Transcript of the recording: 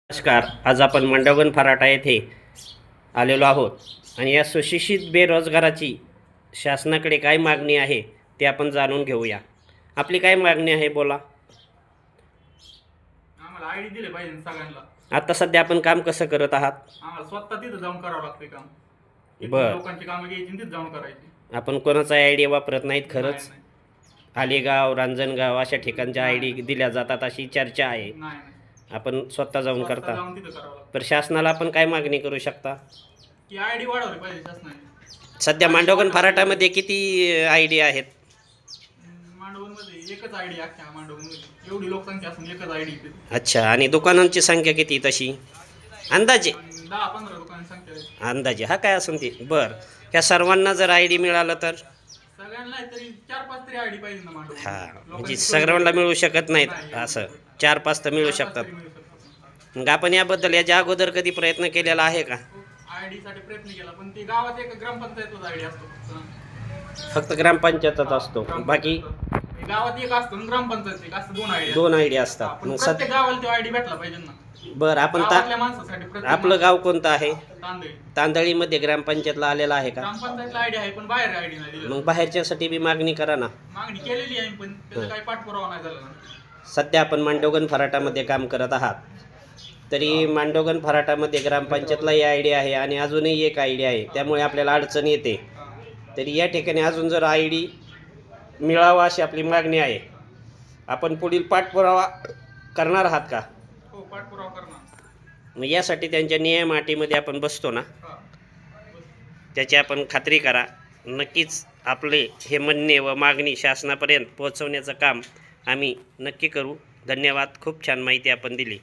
नमस्कार. आज आपण मंडवगण फराटा येथे आलेलो आहोत आणि या सुशिक्षित बेरोजगाराची शासनाकडे काय मागणी आहे ते आपण जाणून घेऊया. आपली काय मागणी आहे बोला. आम्हाला आयडी दिले पाहिजे सगळ्यांना. आता सध्या आपण काम कसं करत आहात? आम्हाला स्वतः तिथं जाऊन करावं लागते काम. बर. लोकांची कामं घ्यायची तिथं जाऊन करायची. आपण कोणाचा आयडी वापरत नाहीत खरंच? नाही, आलेगाव, रांजणगाव अशा ठिकाणच्या आयडी दिल्या जातात अशी चर्चा आहे. नाही, आपण स्वतः जाऊन स्वतः करता. जाऊन तिथं करावं लागतं. तर शासनाला आपण काय मागणी करू शकता? की आयडी वाढवली पाहिजे शासनाने. सध्या मांडवगण फराटामध्ये किती आयडी आहेत? मांडवमध्ये एकच आयडी अख्ख्या मांडवमध्ये एवढी लोकसंख्या असून एकच आयडी. अच्छा. आणि दुकानांची संख्या किती तशी अंदाजे? 10-15 दुकानांची संख्या आहे. अंदाजे हा काय असून ती बर. ह्या सर्वांना जर आयडी मिळालं तर सगळ्यांना तरी 4-5 तरी आयडी पाहिजे ना मांडव. हा म्हणजे सगळ्यांना मिळू शकत नाहीत असं 4-5 तर मिळू शकतात. मग आपण याबद्दल याच्या अगोदर कधी प्रयत्न केलेला आहे का? आयडी साठी प्रयत्न केला पण ते गावात एक ग्रामपंचायतलाच आयडी असतो. फक्त ग्रामपंचायतच असतो, बाकी गावात एक असतो ग्रामपंचायत एक असतं, 2 आयडी. 2 आयडी असतात. पण मग प्रत्येक गावाला तो आयडी भेटला पाहिजे ना. बरं. आपण गावातल्या माणसासाठी प्रत्येक आपलं गाव कोणतं आहे? तांदळी. तांदळीमध्ये ग्रामपंचायतला आलेला आहे का? ग्रामपंचायतला आयडी आहे पण बाहेर आयडी नाही दिली. मग बाहेरच्यासाठी बी मागणी करा ना. मागणी केलेली आहे पण त्याचा काही पाठपुरावा नाही झाला ना. सध्या आपण मांडवगण फराटामध्ये काम करत आहात, तरी मांडवगण फराटामध्ये ग्रामपंचायतलाही आयडी आहे आणि अजूनही एक आयडी आहे, त्यामुळे आपल्याला अडचण येते. तरी या ठिकाणी अजून जर आयडी मिळावा अशी आपली मागणी आहे. आपण पुढील पाठपुरावा करणार आहात का? हो, पाठपुरावा करणार. मग यासाठी त्यांच्या नियम अटीमध्ये आपण बसतो ना, हा. त्याची आपण खात्री करा. नक्कीच आपले हे म्हणणे व मागणी शासनापर्यंत पोहोचवण्याचं काम आम्ही नक्की करू. धन्यवाद. खूप छान माहिती आपण दिली.